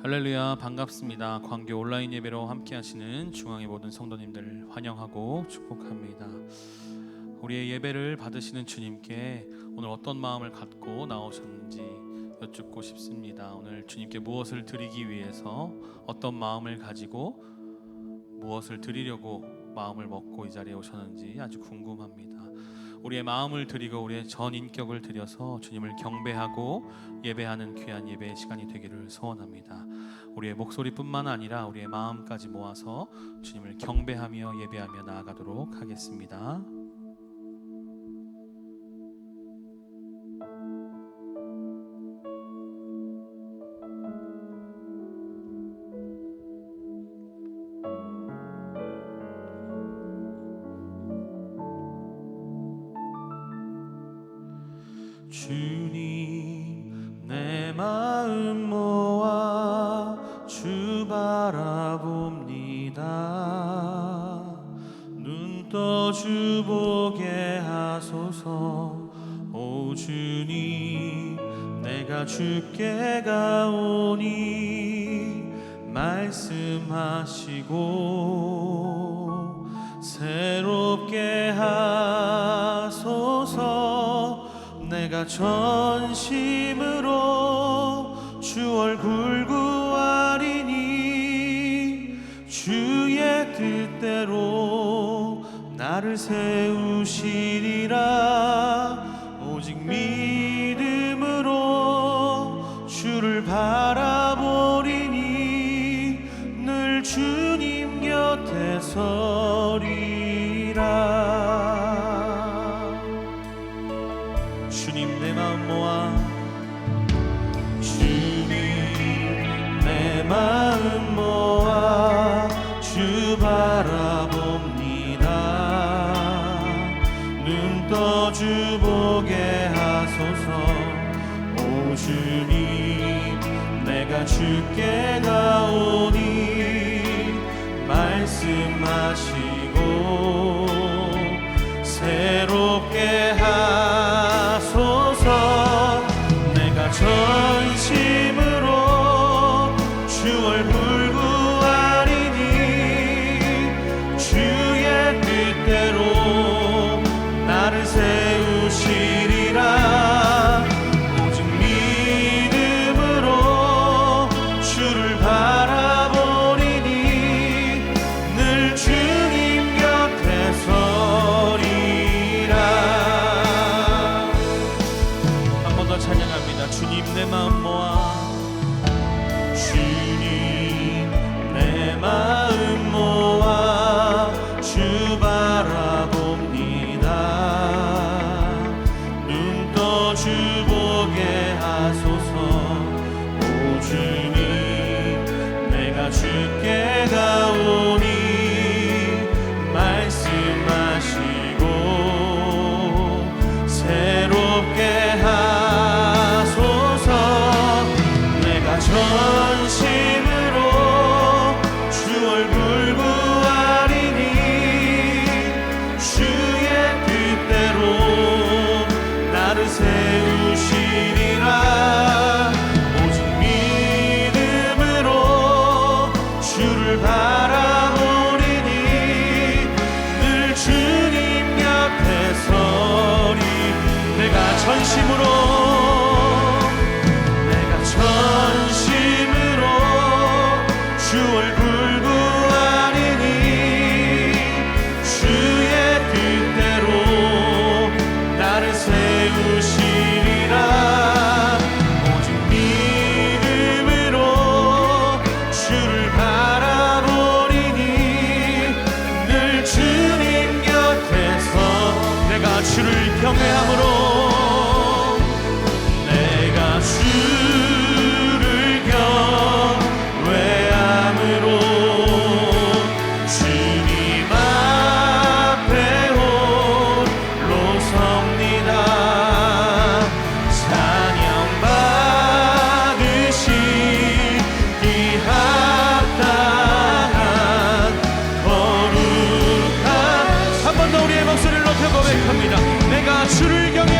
할렐루야, 반갑습니다. 광교 온라인 예배로 함께 하시는 중앙의 모든 성도님들 환영하고 축복합니다. 우리의 예배를 받으시는 주님께 오늘 어떤 마음을 갖고 나오셨는지 여쭙고 싶습니다. 오늘 주님께 무엇을 드리기 위해서 어떤 마음을 가지고 무엇을 드리려고 마음을 먹고 이 자리에 오셨는지 아주 궁금합니다. 우리의 마음을 드리고 우리의 전 인격을 드려서 주님을 경배하고 예배하는 귀한 예배의 시간이 되기를 소원합니다. 우리의 목소리뿐만 아니라 우리의 마음까지 모아서 주님을 경배하며 예배하며 나아가도록 하겠습니다. 주님, 내 마음 모아 주 바라봅니다. 눈 떠 주 보게 하소서. 오 주님, 내가 주께 가오니 말씀하시고 새롭게 하소서. 내가 전심으로 주 얼굴 구하리니 주의 뜻대로 나를 세우시리라. 오직 믿음으로 주를 바라보리니 늘 주님 곁에 서리라. 주님, 내 마음 모아 주님, 내 마음 모아 주 바라봅니다. 눈 떠 주 보게 하소서. 오 주님, 내가 주께 가오니 말씀하시고 새롭게 하소서. 내가 전심으로 주 얼굴 구하리니 주의 뜻대로 나를 세우시리라. 오직 믿음으로 주를 바라보리니 늘 주님 곁에 서리라. 한 번 더 찬양합니다. 주님, 내 마음 모아 주님, 내 마음 모아 주 바라봅니다. 눈 떠 주 보게 하소서. 오 주님, 내가 주께 가오니 말씀하시고 새롭게 하소서. 내가 전심으로 주 얼굴 구하리니 주의 뜻대로 나를 세우시리라. 오직 믿음으로 주를 바라보리니 늘 주님 곁에 서리. 내가 전심으로 주 얼굴 구하리니 주의 뜻대로 나를 세우시리라. 오직 믿음으로 주를 바라보리니 늘 주님 곁에서 내가 주를 경외함으로 내가 주를 경외함으로 주님 앞에 홀로 섭니다. 찬양 받으시기 합당한 거룩한. 한 번 더 우리의 목소리를 높여 고백합니다. 내가 주를 경외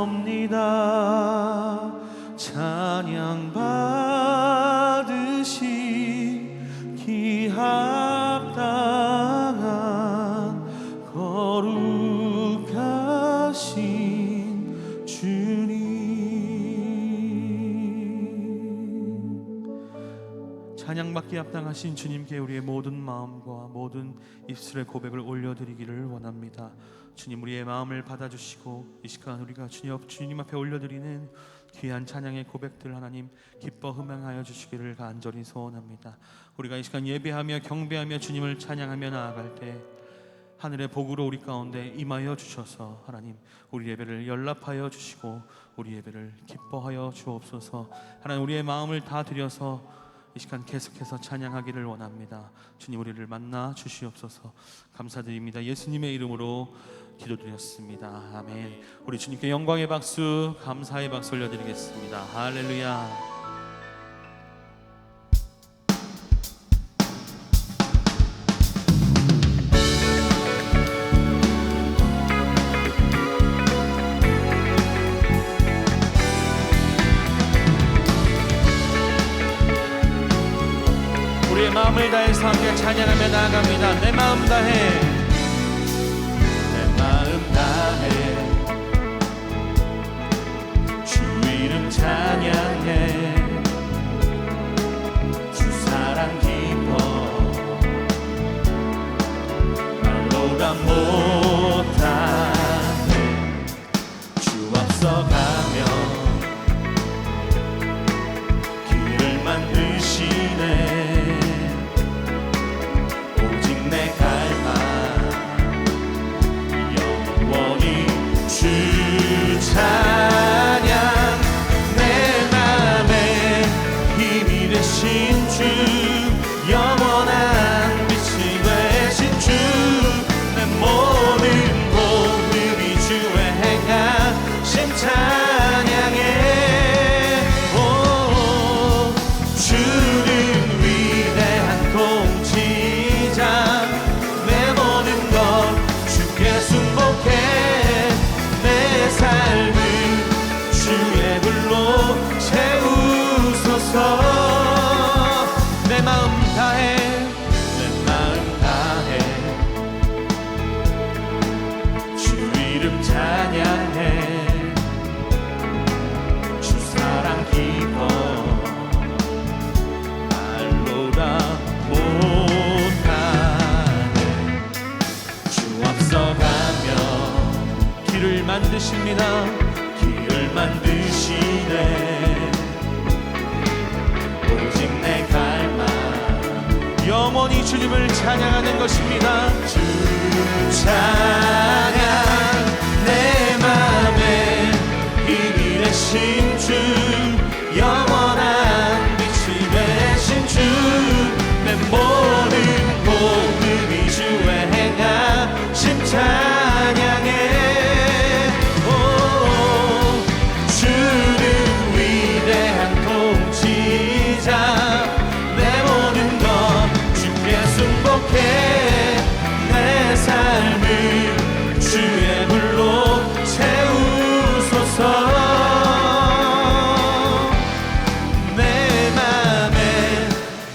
나옵니다. 찬양 받으신 기합당한 거룩하신 주님, 찬양받기 합당하신 주님께 우리의 모든 마음과 모든 입술의 고백을 올려드리기를 원합니다. 주님, 우리의 마음을 받아주시고 이 시간 우리가 주님 앞에 올려드리는 귀한 찬양의 고백들 하나님 기뻐 흠양하여 주시기를 간절히 소원합니다. 우리가 이 시간 예배하며 경배하며 주님을 찬양하며 나아갈 때 하늘의 복으로 우리 가운데 임하여 주셔서 하나님 우리 예배를 연락하여 주시고 우리 예배를 기뻐하여 주옵소서. 하나님, 우리의 마음을 다 드려서 이 시간 계속해서 찬양하기를 원합니다. 주님, 우리를 만나 주시옵소서. 감사드립니다. 예수님의 이름으로 기도드렸습니다. 아멘. 우리 주님께 영광의 박수, 감사의 박수 올려드리겠습니다. 할렐루야. 우리의 마음을 다해서 함께 찬양하며 나아갑니다. 내 마음 다해, 내 마음 다해 주 이름 찬양해. 주 사랑 기뻐 말로 다 못하네. 주 앞서가며 길을 만드시네. 내 갈망 영원히 주 찬양. 내 맘에 힘이 되신 주, 영원한 빛이 되신 주, 내 모든 호흡이 주의 행하심 찬양해. 오, 주는 위대한 통치자. 내 모든 것 주께 순복해. 내 삶을 주의 불로 채우소서. 내 마음 다해, 내 마음 다해 주 이름 찬양해. 주 사랑 기뻐 말로 다 길을 만드십니다. 길을 만드시네. 오직 내 갈망 영원히 주님을 찬양하는 것입니다. 주 찬양. 내 맘에 힘이 되신 주, 영원한 빛이 되신 주, 내 모든 모습이 주의 행하심 찬양해. 오, 주는 위대한 통치자. 내 모든 것 주께 순복해. 내 삶을 주의 불로 채우소서. 내 맘에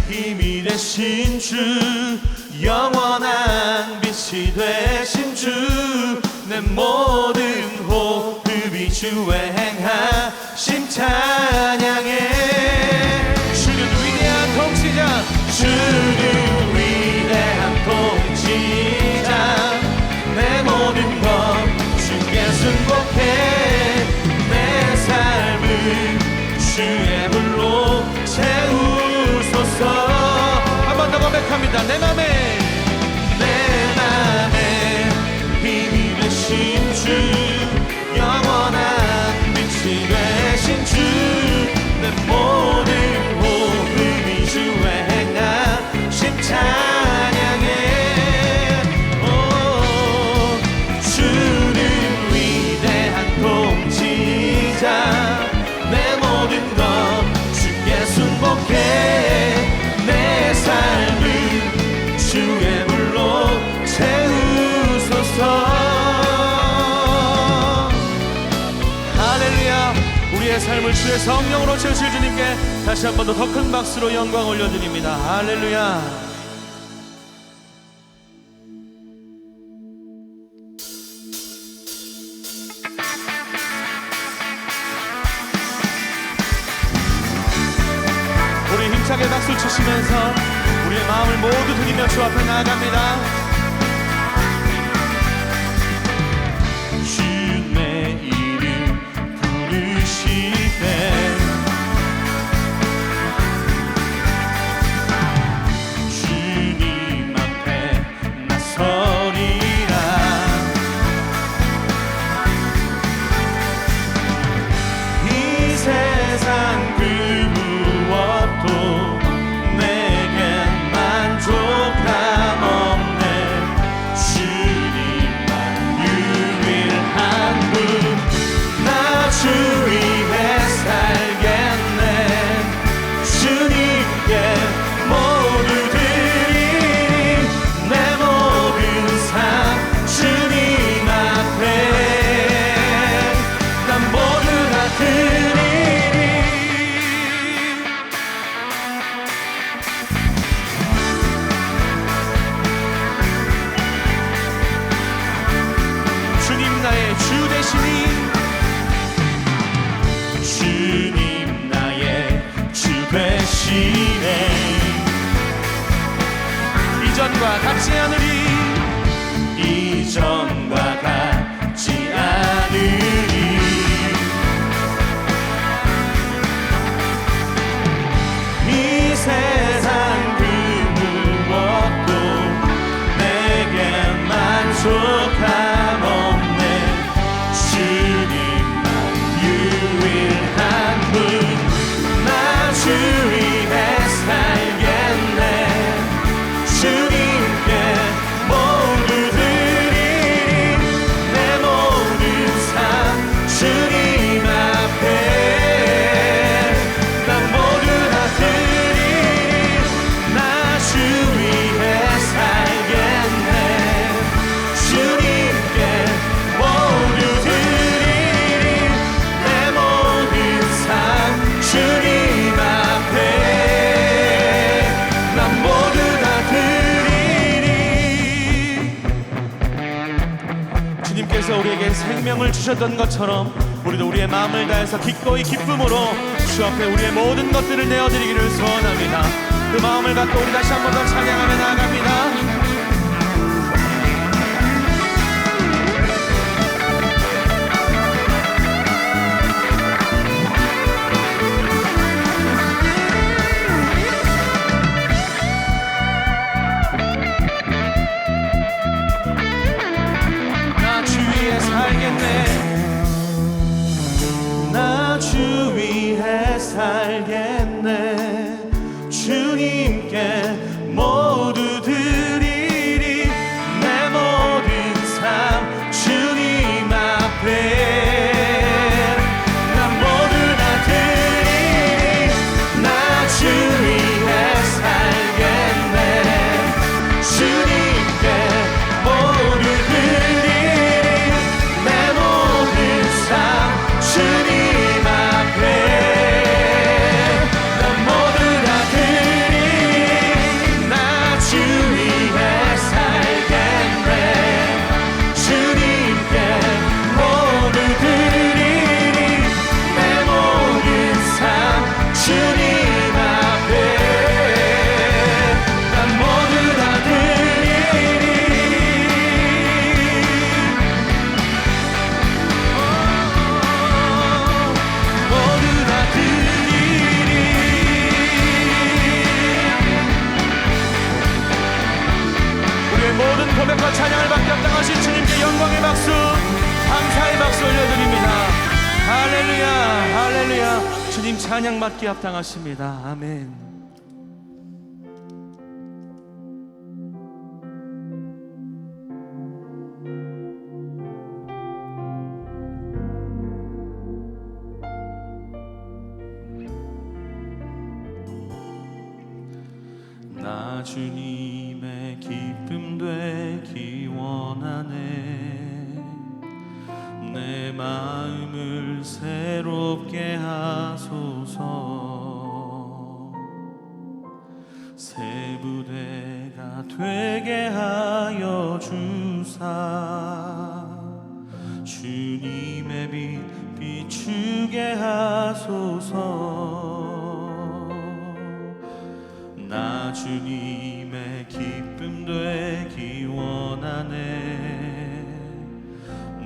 힘이 되신 주, 영원한 빛이 되신 주, 내 모든 호흡이 주의 행하심 찬양해. 주는 위대한 통치자, 주는 위대한 통치자. 내 모든 것 주께 순복해. 내 삶을 주의 불로 채우소서. 한 번 더 고백합니다. 내 맘에 힘이 되신 주, 영원한 빛이 되신 주, 내 모든 호흡이 주의 행하심 찬양해. 오, 주는 위대한 통치자. 내 모든 것 주께 순복해. 내 삶을 우리의 삶을 주의 성령으로 채우실 주님께 다시 한 번 더 큰 박수로 영광 올려드립니다. 할렐루야. 우리 힘차게 박수 치시면서 우리의 마음을 모두 드리며 주 앞에 나아갑니다. 주의 이름 부르실 때 주님 앞에 나서리라. 이 세상 그 무엇도 내겐 만족함 없네. 주님만 유일한 분. 나 주 위에 살겠네. 주님께 모두 드리리. 내 모든 삶 주님 앞에 난 모두 다 드리리. 주님 나의 주 되시니. 주님 나의 주 되시네. 이전과 같지 않으리. 이전과 같지 않으리. 이 세상 그 무엇도 내게 만족함 없네. 주님만 유일한 분. 나 주 위에 살겠네. 주님께 모두 드리리. 내 모든 삶 주님 앞에 난 모두 다 드리리. 나 주 위에 살겠네. 주님께 모두 드리리. 내 모든 삶 주님 앞에 난 모두 다 드리리. 주님께서 우리에게 생명을 주셨던 것처럼 우리도 우리의 마음을 다해서 기꺼이 기쁨으로 주 앞에 우리의 모든 것들을 내어드리기를 소원합니다. 그 마음을 갖고 우리 다시 한 번 더 찬양하며 나아갑니다. 나 주 위에 살겠네. 나 주 위에 살겠네. 주님께 모두 드리리. 내 모든 삶 주님 앞에 난 모두 다 드리리. 나 주 위에 살겠네. 주님께 모두 드리리. 내 모든 삶 주님 앞에 난 모두 다 드리리. 나 주 위에 살겠네. 주님께 모두 드리리. 내 모든 삶 주님 앞에 난 모두 다 드리리. 모두 다 드리리. 우리의 모든 고백과 찬양을 받게 합당하신 주님께 영광의 박수, 감사의 박수 올려드립니다. 할렐루야, 할렐루야. 주님 찬양 받기 합당하십니다. 아멘. 나 주님의 기쁨 되기 원하네. 내 마음을 새로 새롭게 하소서. 새 부대가 되게 하여 주사 주님의 빛 비추게 하소서. 나 주님의 기쁨 되기 원하네.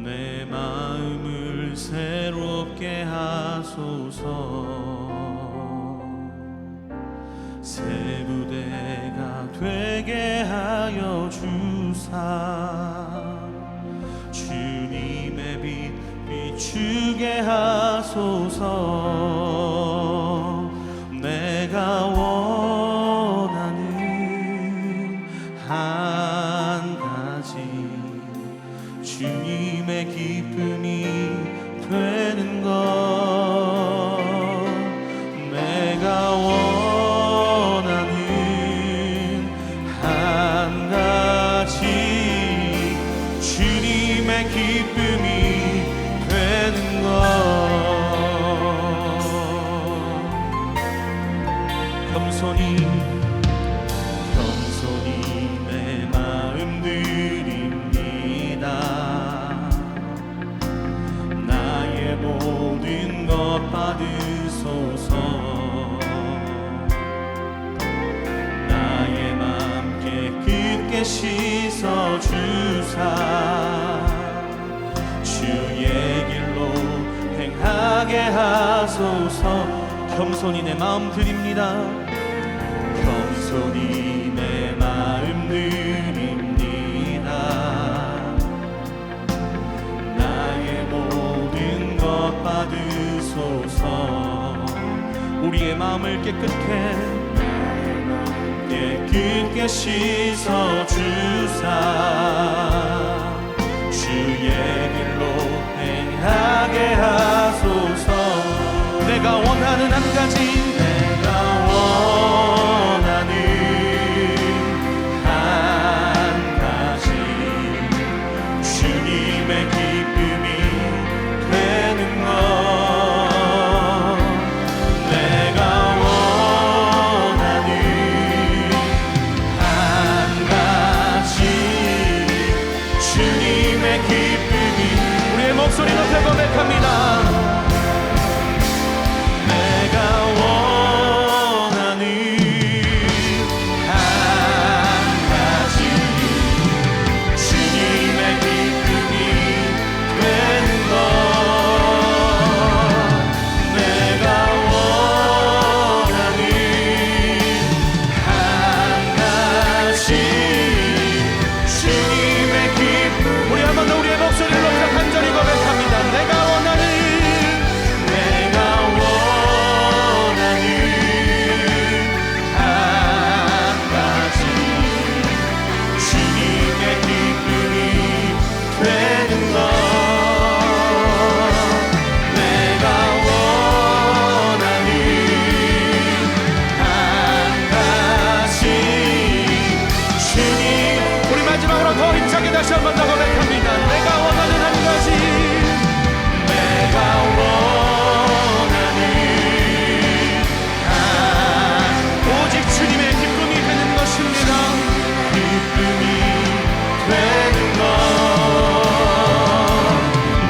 내 마음을 새롭게 하소서. 새 부대가 되게 하여 주사 주님의 빛 비추게 하소서. 내가 원하는 한 가지 주님의 기쁨이 되는 것. 내가 원하는 한 가지 주님의 기쁨이 되는 것. 겸손히 내 마음 드립니다. 나의 모든 것 받으소서. 나의 맘 깨끗게 씻어주사 주의 길로 행하게 하소서. 겸손히 내 마음 드립니다. 겸손히 내 마음 드립니다. 나의 모든 것 받으소서. 우리의 마음을 깨끗게 씻어주사 주의 길로 행하게 하소서. 내가 원하는 한 가지 내가 원하는 한 가지 주님의 기쁨이 되는 것. 내가 원하는 한 가지 주님의 기쁨이. 우리의 목소리 높여 고백합니다. 내가 원하는 한 가지 주님의 기쁨이 되는 것. 내가 원하는 한 가지 주님의 기쁨. 우리 한 번 더 우리의 목소리를 높여 간절히 고백합니다. 내가 원하는 다시 한 번 더 고백합니다. 내가 원하는 한 가지 내가 원하는 오직 주님의 기쁨이 되는 것입니다. 기쁨이 되는 것.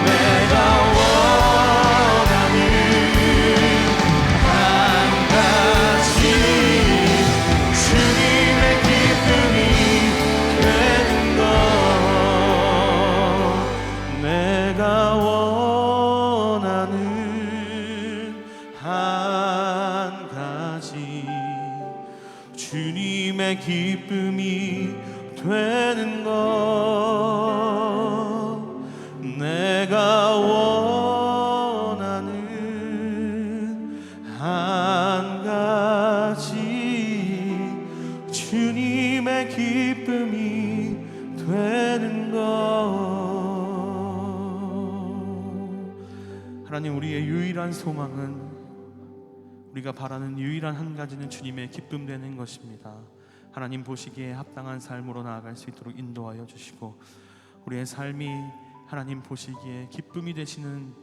내가 원하는 한 가지 주님의 기쁨이 되는 것. 내가 원하는 한 가지 주님의 기쁨이 되는 것. 내가 원하는 한 가지 주님의 기쁨이 되는 것. 하나님, 우리의 유일한 소망은, 우리가 바라는 유일한 한 가지는 주님의 기쁨 되는 것입니다. 하나님 보시기에 합당한 삶으로 나아갈 수 있도록 인도하여 주시고, 우리의 삶이 하나님 보시기에 기쁨이 되시는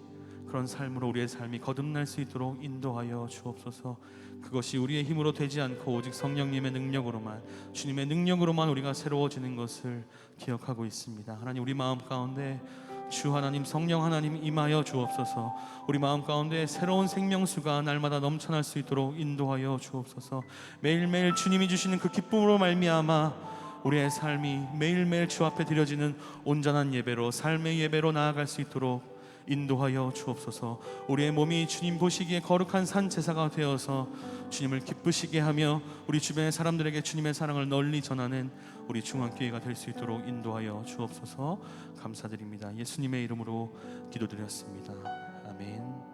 그런 삶으로 우리의 삶이 거듭날 수 있도록 인도하여 주옵소서. 그것이 우리의 힘으로 되지 않고 오직 성령님의 능력으로만, 주님의 능력으로만 우리가 새로워지는 것을 기억하고 있습니다. 하나님, 우리 마음 가운데 주 하나님, 성령 하나님 임하여 주옵소서. 우리 마음 가운데 새로운 생명수가 날마다 넘쳐날 수 있도록 인도하여 주옵소서. 매일매일 주님이 주시는 그 기쁨으로 말미암아 우리의 삶이 매일매일 주 앞에 드려지는 온전한 예배로, 삶의 예배로 나아갈 수 있도록 인도하여 주옵소서. 우리의 몸이 주님 보시기에 거룩한 산 제사가 되어서 주님을 기쁘시게 하며 우리 주변의 사람들에게 주님의 사랑을 널리 전하는 우리 중앙교회가 될 수 있도록 인도하여 주옵소서. 감사드립니다. 예수님의 이름으로 기도드렸습니다. 아멘.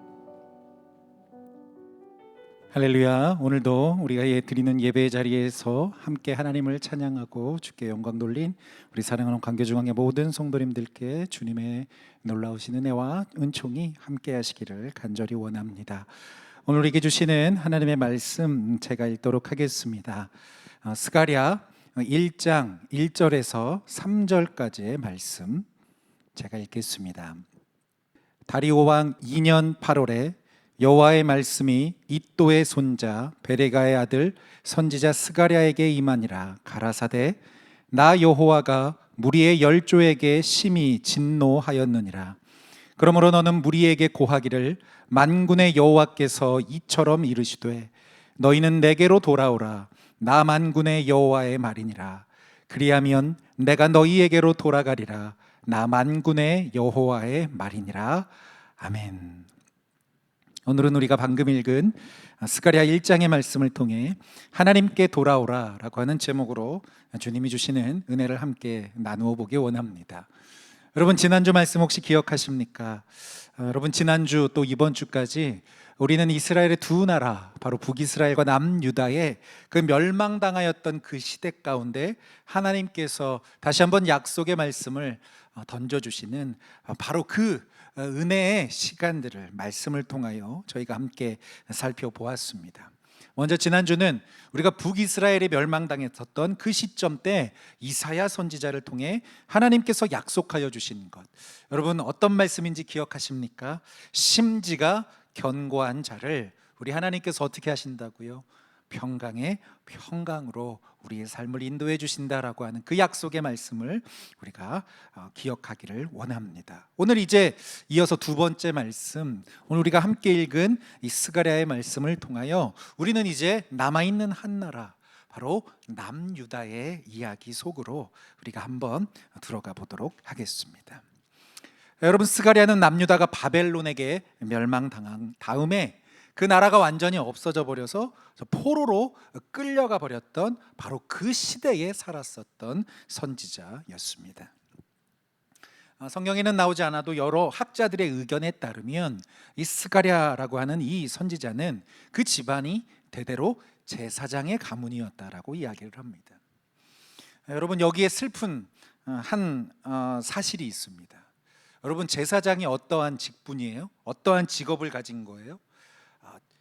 할렐루야. 오늘도 우리가 드리는 예배의 자리에서 함께 하나님을 찬양하고 주께 영광 돌린 우리 사랑하는 광교중앙의 모든 성도님들께 주님의 놀라우신 은혜와 은총이 함께 하시기를 간절히 원합니다. 오늘 우리에게 주시는 하나님의 말씀 제가 읽도록 하겠습니다. 스가랴 1장 1절에서 3절까지의 말씀 제가 읽겠습니다. 다리오 왕 2년 8월에 여호와의 말씀이 이도의 손자 베레가의 아들 선지자 스가랴에게 임하니라. 가라사대 나 여호와가 무리의 열조에게 심히 진노하였느니라. 그러므로 너는 무리에게 고하기를 만군의 여호와께서 이처럼 이르시되 너희는 내게로 돌아오라. 나 만군의 여호와의 말이니라. 그리하면 내가 너희에게로 돌아가리라. 나 만군의 여호와의 말이니라. 아멘. 오늘은 우리가 방금 읽은 스가랴 1장의 말씀을 통해 하나님께 돌아오라 라고 하는 제목으로 주님이 주시는 은혜를 함께 나누어 보기 원합니다. 여러분, 지난주 말씀 혹시 기억하십니까? 여러분, 지난주 또 이번 주까지 우리는 이스라엘의 두 나라, 바로 북이스라엘과 남유다의 그 멸망당하였던 그 시대 가운데 하나님께서 다시 한번 약속의 말씀을 던져주시는 바로 그 은혜의 시간들을 말씀을 통하여 저희가 함께 살펴보았습니다. 먼저 지난주는 우리가 북이스라엘이 멸망당했었던 그 시점 때 이사야 선지자를 통해 하나님께서 약속하여 주신 것, 여러분 어떤 말씀인지 기억하십니까? 심지가 견고한 자를 우리 하나님께서 어떻게 하신다고요? 평강의 평강으로 우리의 삶을 인도해 주신다라고 하는 그 약속의 말씀을 우리가 기억하기를 원합니다. 오늘 이제 이어서 두 번째 말씀, 오늘 우리가 함께 읽은 이 스가랴의 말씀을 통하여 우리는 이제 남아있는 한 나라, 바로 남유다의 이야기 속으로 우리가 한번 들어가 보도록 하겠습니다. 여러분, 스가랴는 남유다가 바벨론에게 멸망당한 다음에 그 나라가 완전히 없어져 버려서 포로로 끌려가 버렸던 바로 그 시대에 살았었던 선지자였습니다. 성경에는 나오지 않아도 여러 학자들의 의견에 따르면 이 스가랴라고 하는 이 선지자는 그 집안이 대대로 제사장의 가문이었다라고 이야기를 합니다. 여러분, 여기에 슬픈 한 사실이 있습니다. 여러분, 제사장이 어떠한 직분이에요? 어떠한 직업을 가진 거예요?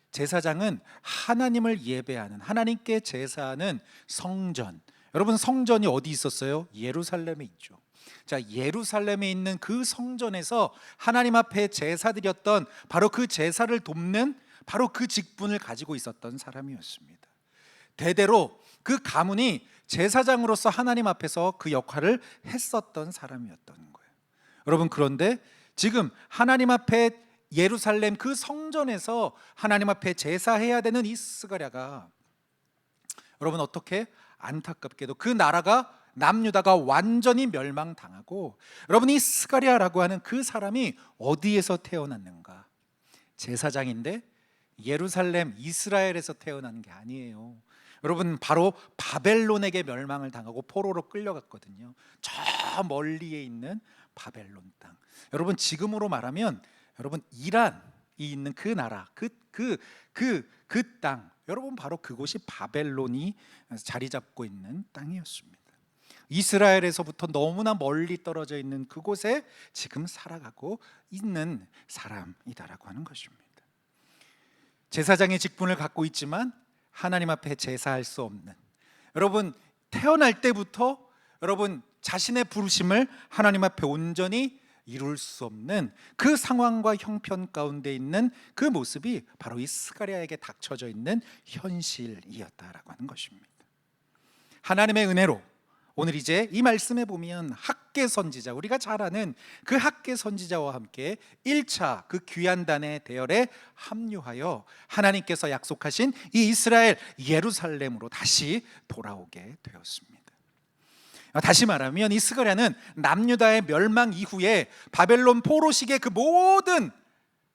제사장은 하나님을 예배하는, 하나님께 제사하는 성전. 여러분, 성전이 어디 있었어요? 예루살렘에 있죠. 자, 예루살렘에 있는 그 성전에서 하나님 앞에 제사 드렸던 바로 그 제사를 돕는 바로 그 직분을 가지고 있었던 사람이었습니다. 대대로 그 가문이 제사장으로서 하나님 앞에서 그 역할을 했었던 사람이었던 거예요. 여러분, 그런데 지금 하나님 앞에 예루살렘 그 성전에서 하나님 앞에 제사해야 되는 이 스가랴가, 여러분 어떻게 안타깝게도 그 나라가 남유다가 완전히 멸망당하고, 여러분 이 스가랴라고 하는 그 사람이 어디에서 태어났는가? 제사장인데 예루살렘 이스라엘에서 태어난 게 아니에요. 여러분, 바로 바벨론에게 멸망을 당하고 포로로 끌려갔거든요. 저 멀리에 있는 바벨론 땅. 여러분, 지금으로 말하면 여러분 이란이 있는 그 나라, 그 땅, 여러분 바로 그곳이 바벨론이 자리 잡고 있는 땅이었습니다. 이스라엘에서부터 너무나 멀리 떨어져 있는 그곳에 지금 살아가고 있는 사람이다라고 하는 것입니다. 제사장의 직분을 갖고 있지만 하나님 앞에 제사할 수 없는, 여러분 태어날 때부터 여러분 자신의 부르심을 하나님 앞에 온전히 이룰 수 없는 그 상황과 형편 가운데 있는 그 모습이 바로 이 스가랴에게 닥쳐져 있는 현실이었다라고 하는 것입니다. 하나님의 은혜로 오늘 이제 이 말씀에 보면 학계 선지자, 우리가 잘 아는 그 학계 선지자와 함께 1차 그 귀환단의 대열에 합류하여 하나님께서 약속하신 이 이스라엘 예루살렘으로 다시 돌아오게 되었습니다. 다시 말하면 이 스가랴는 남유다의 멸망 이후에 바벨론 포로식의 그 모든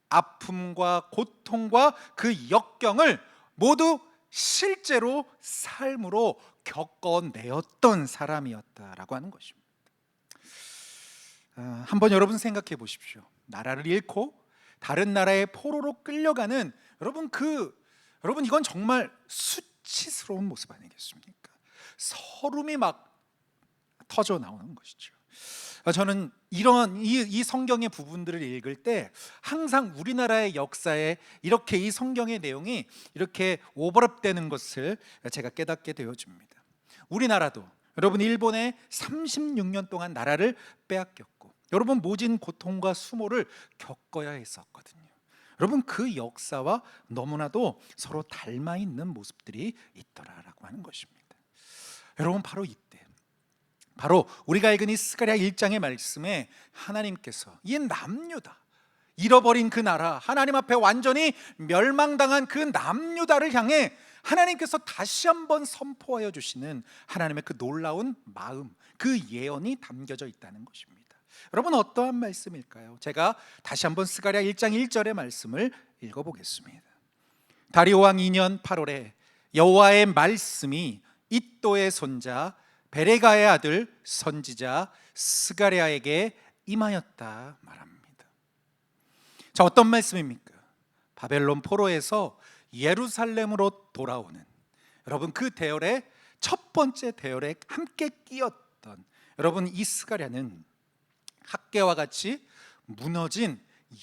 아픔과 고통과 그 역경을 모두 실제로 삶으로 겪어내었던 사람이었다라고 하는 것입니다. 한번 여러분 생각해 보십시오. 나라를 잃고 다른 나라의 포로로 끌려가는 여러분 이건 정말 수치스러운 모습 아니겠습니까? 서름이 막 터져 나오는 것이죠. 저는 이런 이 성경의 부분들을 읽을 때 항상 우리나라의 역사에 이렇게 이 성경의 내용이 이렇게 오버랩되는 것을 제가 깨닫게 되어집니다. 우리나라도 여러분 일본에 36년 동안 나라를 빼앗겼고 여러분 모진 고통과 수모를 겪어야 했었거든요. 여러분 그 역사와 너무나도 서로 닮아 있는 모습들이 있더라라고 하는 것입니다. 여러분 바로 이때 바로 우리가 읽은 이 스가랴 1장의 말씀에 하나님께서 이 남유다, 잃어버린 그 나라, 하나님 앞에 완전히 멸망당한 그 남유다를 향해 하나님께서 다시 한번 선포하여 주시는 하나님의 그 놀라운 마음, 그 예언이 담겨져 있다는 것입니다. 여러분 어떠한 말씀일까요? 제가 다시 한번 스가랴 1장 1절의 말씀을 읽어보겠습니다. 다리오 왕 2년 8월에 여호와의 말씀이 이또의 손자 베레가의 아들 선지자 스가랴에게 임하였다 말합니다. 자, 어떤 말씀입니까? 바벨론 포로에서 예루살렘으로 돌아오는 여러분 그 대열의 첫 번째 대열에 함께 끼었던 여러분 이 스가랴는 학개와 같이 무너진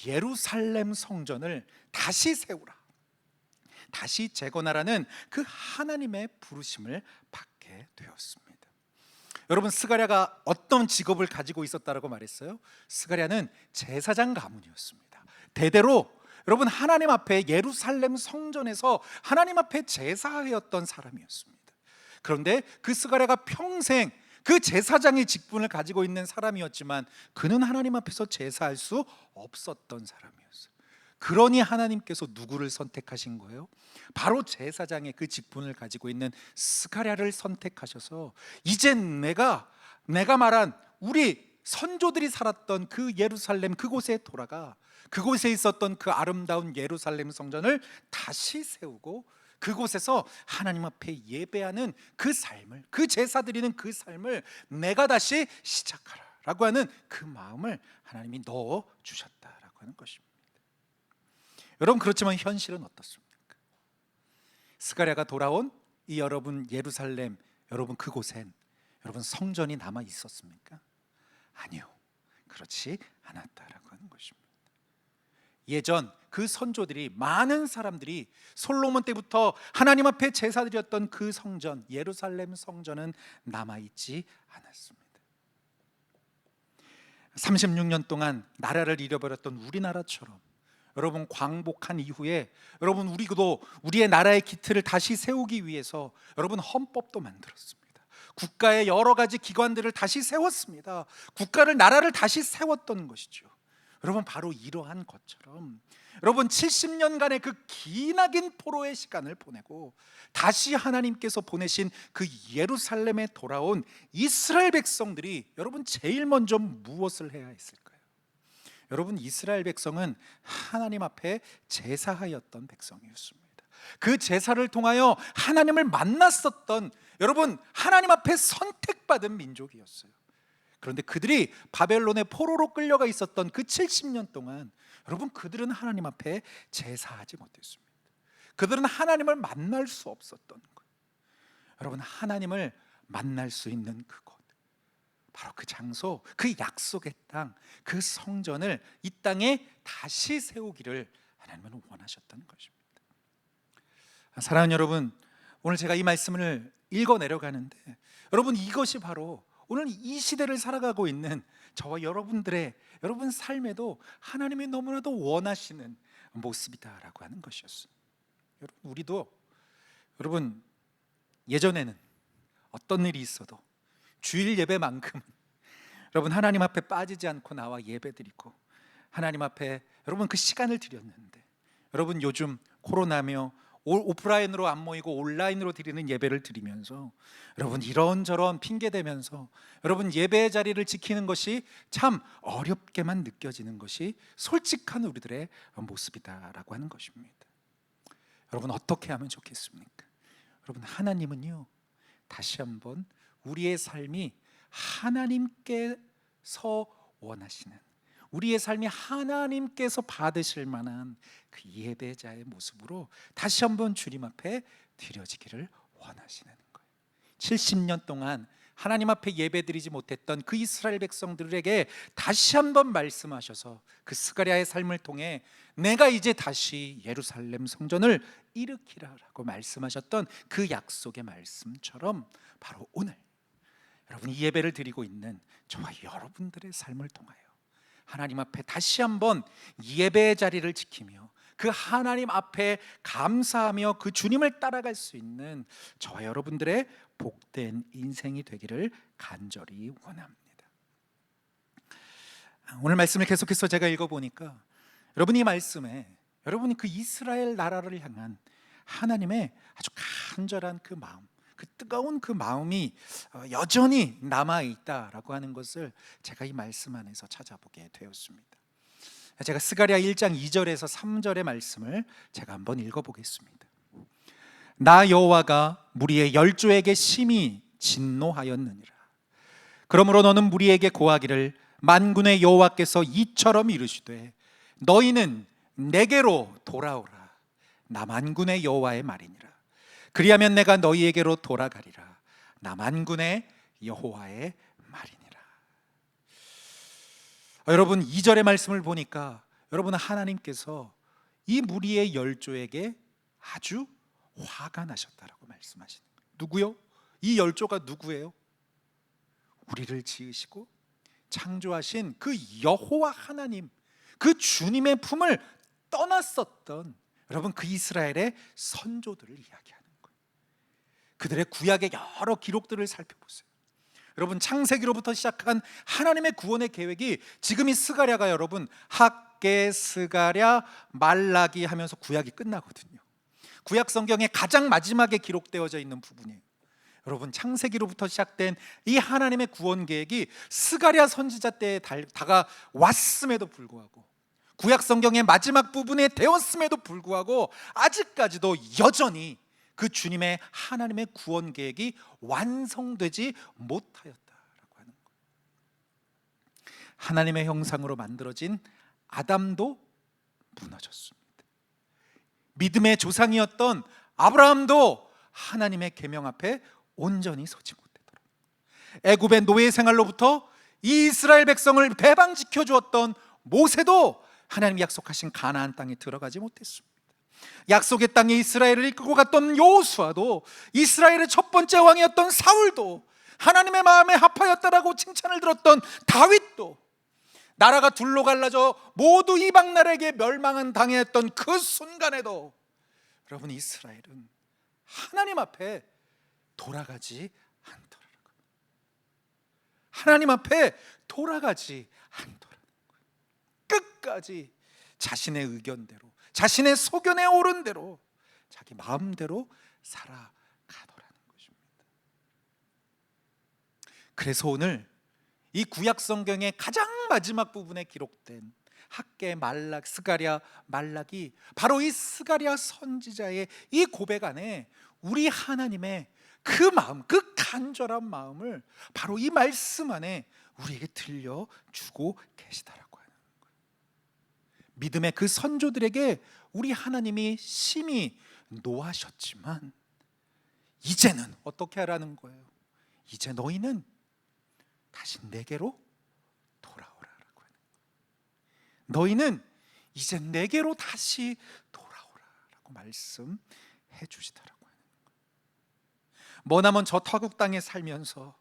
예루살렘 성전을 다시 세우라, 다시 재건하라는 그 하나님의 부르심을 받게 되었습니다. 여러분 스가랴가 어떤 직업을 가지고 있었다라고 말했어요? 스가랴는 제사장 가문이었습니다. 대대로 여러분 하나님 앞에 예루살렘 성전에서 하나님 앞에 제사하였던 사람이었습니다. 그런데 그 스가랴가 평생 그 제사장의 직분을 가지고 있는 사람이었지만 그는 하나님 앞에서 제사할 수 없었던 사람이었어요. 그러니 하나님께서 누구를 선택하신 거예요? 바로 제사장의 그 직분을 가지고 있는 스가랴를 선택하셔서 이제 내가 말한 우리 선조들이 살았던 그 예루살렘 그곳에 돌아가 그곳에 있었던 그 아름다운 예루살렘 성전을 다시 세우고 그곳에서 하나님 앞에 예배하는 그 삶을, 그 제사 드리는 그 삶을 내가 다시 시작하라라고 하는 그 마음을 하나님이 넣어 주셨다라고 하는 것입니다. 여러분 그렇지만 현실은 어떻습니까? 스가랴가 돌아온 이 여러분 예루살렘 여러분 그곳엔 여러분 성전이 남아 있었습니까? 아니요, 그렇지 않았다라고 하는 것입니다. 예전 그 선조들이 많은 사람들이 솔로몬 때부터 하나님 앞에 제사드렸던 그 성전 예루살렘 성전은 남아있지 않았습니다. 36년 동안 나라를 잃어버렸던 우리나라처럼 여러분 광복한 이후에 여러분 우리도 우리의 나라의 기틀을 다시 세우기 위해서 여러분 헌법도 만들었습니다. 국가의 여러 가지 기관들을 다시 세웠습니다. 국가를 나라를 다시 세웠던 것이죠. 여러분 바로 이러한 것처럼 여러분 70년간의 그 기나긴 포로의 시간을 보내고 다시 하나님께서 보내신 그 예루살렘에 돌아온 이스라엘 백성들이 여러분 제일 먼저 무엇을 해야 했을까요? 여러분 이스라엘 백성은 하나님 앞에 제사하였던 백성이었습니다. 그 제사를 통하여 하나님을 만났었던 여러분 하나님 앞에 선택받은 민족이었어요. 그런데 그들이 바벨론의 포로로 끌려가 있었던 그 70년 동안 여러분 그들은 하나님 앞에 제사하지 못했습니다. 그들은 하나님을 만날 수 없었던 것. 여러분 하나님을 만날 수 있는 그곳, 바로 그 장소, 그 약속의 땅, 그 성전을 이 땅에 다시 세우기를 하나님은 원하셨다는 것입니다. 사랑하는 여러분, 오늘 제가 이 말씀을 읽어 내려가는데 여러분 이것이 바로 오늘 이 시대를 살아가고 있는 저와 여러분 삶에도 하나님이 너무나도 원하시는 모습이다라고 하는 것이었어요. 여러분 예전에는 어떤 일이 있어도 주일 예배만큼은 여러분 하나님 앞에 빠지지 않고 나와 예배드리고 하나님 앞에 여러분 그 시간을 드렸는데, 여러분 요즘 코로나며 오프라인으로 안 모이고 온라인으로 드리는 예배를 드리면서 여러분 이런저런 핑계 대면서 여러분 예배의 자리를 지키는 것이 참 어렵게만 느껴지는 것이 솔직한 우리들의 모습이다라고 하는 것입니다. 여러분 어떻게 하면 좋겠습니까? 여러분 하나님은요, 다시 한번 우리의 삶이 하나님께서 원하시는, 우리의 삶이 하나님께서 받으실 만한 그 예배자의 모습으로 다시 한번 주님 앞에 드려지기를 원하시는 거예요. 70년 동안 하나님 앞에 예배드리지 못했던 그 이스라엘 백성들에게 다시 한번 말씀하셔서 그 스가랴의 삶을 통해 내가 이제 다시 예루살렘 성전을 일으키라라고 말씀하셨던 그 약속의 말씀처럼 바로 오늘 여러분이 예배를 드리고 있는 저와 여러분들의 삶을 통하여 하나님 앞에 다시 한번 예배의 자리를 지키며 그 하나님 앞에 감사하며 그 주님을 따라갈 수 있는 저와 여러분들의 복된 인생이 되기를 간절히 원합니다. 오늘 말씀을 계속해서 제가 읽어보니까 여러분 이 말씀에 여러분이 그 이스라엘 나라를 향한 하나님의 아주 간절한 그 마음, 그 뜨거운 그 마음이 여전히 남아있다라고 하는 것을 제가 이 말씀 안에서 찾아보게 되었습니다. 제가 스가랴 1장 2절에서 3절의 말씀을 제가 한번 읽어보겠습니다. 나 여호와가 무리의 열조에게 심히 진노하였느니라. 그러므로 너는 무리에게 고하기를 만군의 여호와께서 이처럼 이르시되 너희는 내게로 돌아오라. 나 만군의 여호와의 말이니라. 그리하면 내가 너희에게로 돌아가리라. 나 만군의 여호와의 말이니라. 여러분 2절의 말씀을 보니까 여러분 하나님께서 이 무리의 열조에게 아주 화가 나셨다라고 말씀하시는 거예요. 누구요? 이 열조가 누구예요? 우리를 지으시고 창조하신 그 여호와 하나님, 그 주님의 품을 떠났었던 여러분 그 이스라엘의 선조들을 이야기하는 거예요. 그들의 구약의 여러 기록들을 살펴보세요. 여러분 창세기로부터 시작한 하나님의 구원의 계획이 지금 이 스가랴가 여러분 학개, 스가랴, 말라기 하면서 구약이 끝나거든요. 구약 성경에 가장 마지막에 기록되어져 있는 부분이에요. 여러분 창세기로부터 시작된 이 하나님의 구원 계획이 스가랴 선지자 때에 다가왔음에도 불구하고 구약 성경의 마지막 부분에 되었음에도 불구하고 아직까지도 여전히 그 주님의 하나님의 구원 계획이 완성되지 못하였다라고 하는 거예요. 하나님의 형상으로 만들어진 아담도 무너졌습니다. 믿음의 조상이었던 아브라함도 하나님의 계명 앞에 온전히 서지 못하더라. 애굽의 노예 생활로부터 이스라엘 백성을 배방지켜 주었던 모세도 하나님이 약속하신 가나안 땅에 들어가지 못했습니다. 약속의 땅에 이스라엘을 이끌고 갔던 여호수아도, 이스라엘의 첫 번째 왕이었던 사울도, 하나님의 마음에 합하였다라고 칭찬을 들었던 다윗도, 나라가 둘로 갈라져 모두 이방 나라에게 멸망한 당했던 그 순간에도 여러분 이스라엘은 하나님 앞에 돌아가지 않더라고요. 하나님 앞에 돌아가지 않더라고요. 끝까지 자신의 의견대로, 자신의 소견에 오른 대로, 자기 마음대로 살아가더라는 것입니다. 그래서 오늘 이 구약 성경의 가장 마지막 부분에 기록된 학개, 말락, 스가랴, 말락이 바로 이 스가랴 선지자의 이 고백 안에 우리 하나님의 그 마음, 그 간절한 마음을 바로 이 말씀 안에 우리에게 들려주고 계시다라고 하는 거예요. 믿음의 그 선조들에게 우리 하나님이 심히 노하셨지만 이제는 어떻게 하라는 거예요? 이제 너희는 다시 내게로 돌아오라라고 하는 거예요. 너희는 이제 내게로 다시 돌아오라라고 말씀해 주시더라고요. 머나먼 저 타국 땅에 살면서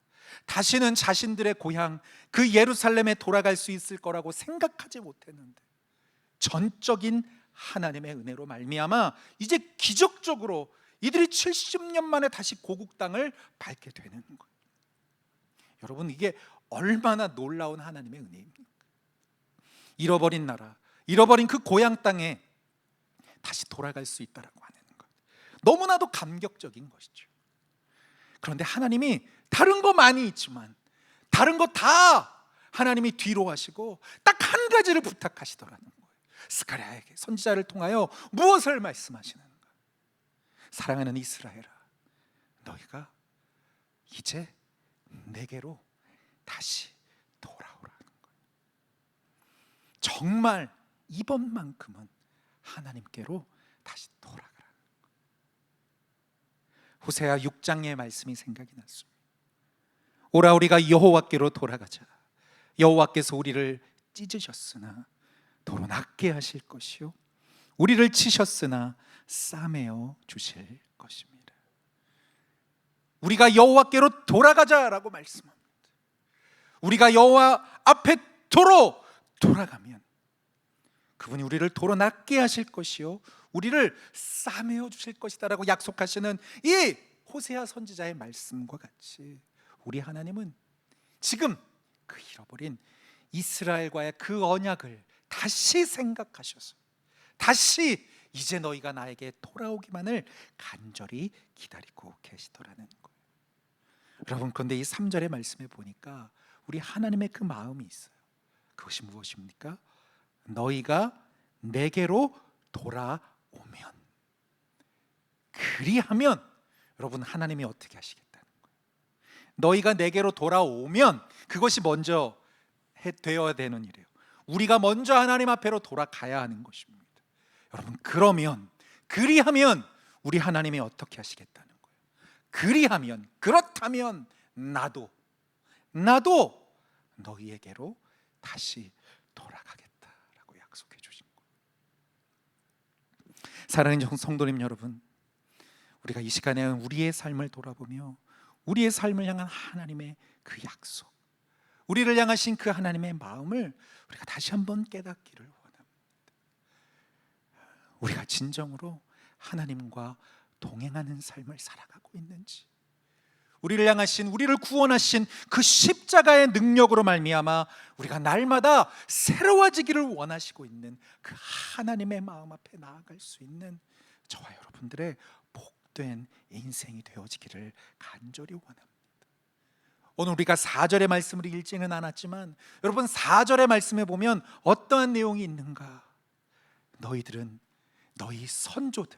다시는 자신들의 고향 그 예루살렘에 돌아갈 수 있을 거라고 생각하지 못했는데 전적인 하나님의 은혜로 말미암아 이제 기적적으로 이들이 70년 만에 다시 고국 땅을 밟게 되는 거예요. 여러분, 이게 얼마나 놀라운 하나님의 은혜입니까? 잃어버린 나라, 잃어버린 그 고향 땅에 다시 돌아갈 수 있다라고 하는 것, 너무나도 감격적인 것이죠. 그런데 하나님이 다른 거 많이 있지만 다른 거 다 하나님이 뒤로 하시고 딱 한 가지를 부탁하시더라는 거예요. 스가랴에게 선지자를 통하여 무엇을 말씀하시는가? 사랑하는 이스라엘아, 너희가 이제 내게로 다시 돌아오라는 거예요. 정말 이번만큼은 하나님께로 다시 돌아가라는 거예요. 호세아 6장의 말씀이 생각이 났습니다. 오라, 우리가 여호와께로 돌아가자. 여호와께서 우리를 찢으셨으나 도로 낫게 하실 것이요, 우리를 치셨으나 싸매어 주실 것입니다. 우리가 여호와께로 돌아가자라고 말씀합니다. 우리가 여호와 앞에 도로 돌아가면 그분이 우리를 도로 낫게 하실 것이요, 우리를 싸매어 주실 것이다라고 약속하시는 이 호세아 선지자의 말씀과 같이 우리 하나님은 지금 그 잃어버린 이스라엘과의 그 언약을 다시 생각하셔서 다시 이제 너희가 나에게 돌아오기만을 간절히 기다리고 계시더라는 거예요. 여러분, 그런데 이 3절의 말씀에 보니까 우리 하나님의 그 마음이 있어요. 그것이 무엇입니까? 너희가 내게로 돌아오면, 그리하면, 여러분, 하나님이 어떻게 하시겠다는 거예요? 너희가 내게로 돌아오면 그것이 먼저 되어야 되는 일이에요. 우리가 먼저 하나님 앞에로 돌아가야 하는 것입니다. 여러분, 그러면, 그리하면 우리 하나님이 어떻게 하시겠다는 거예요? 그리하면, 그렇다면 나도 너희에게로 다시 돌아가겠다라고 약속해 주신 거예요. 사랑하는 성도님 여러분, 우리가 이 시간에 우리의 삶을 돌아보며 우리의 삶을 향한 하나님의 그 약속, 우리를 향하신 그 하나님의 마음을 우리가 다시 한번 깨닫기를 원합니다. 우리가 진정으로 하나님과 동행하는 삶을 살아가고 있는지, 우리를 향하신, 우리를 구원하신 그 십자가의 능력으로 말미암아 우리가 날마다 새로워지기를 원하시고 있는 그 하나님의 마음 앞에 나아갈 수 있는 저와 여러분들의 복된 인생이 되어지기를 간절히 원합니다. 오늘 우리가 4절의 말씀을 읽지는 않았지만 여러분, 4절의 말씀에 보면 어떠한 내용이 있는가? 너희들은 너희 선조들,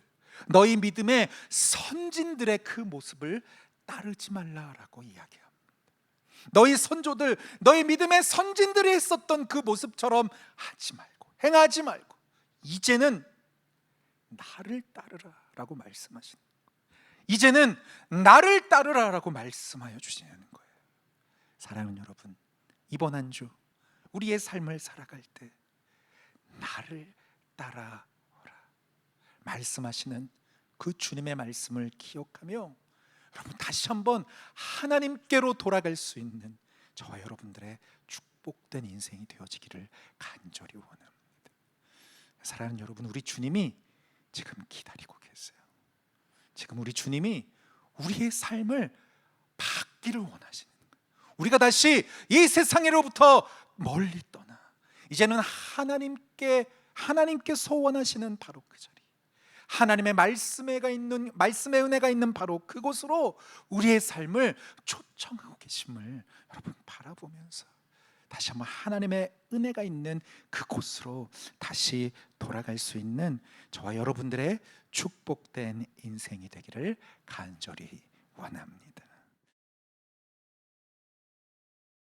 너희 믿음의 선진들의 그 모습을 따르지 말라라고 이야기합니다. 너희 선조들, 너희 믿음의 선진들이 했었던 그 모습처럼 하지 말고, 행하지 말고 이제는 나를 따르라라고 말씀하시는 거예요. 이제는 나를 따르라라고 말씀하여 주시는 거예요. 사랑하는 여러분, 이번 한 주 우리의 삶을 살아갈 때 나를 따라오라 말씀하시는 그 주님의 말씀을 기억하며 여러분, 다시 한번 하나님께로 돌아갈 수 있는 저와 여러분들의 축복된 인생이 되어지기를 간절히 원합니다. 사랑하는 여러분, 우리 주님이 지금 기다리고 계세요. 지금 우리 주님이 우리의 삶을 바뀌를 원하시는 거예요. 우리가 다시 이 세상으로부터 멀리 떠나 이제는 하나님께서 원하시는 바로 그 자리, 하나님의 말씀의 은혜가 있는 바로 그곳으로 우리의 삶을 초청하고 계심을 여러분 바라보면서 다시 한번 하나님의 은혜가 있는 그곳으로 다시 돌아갈 수 있는 저와 여러분들의 축복된 인생이 되기를 간절히 원합니다.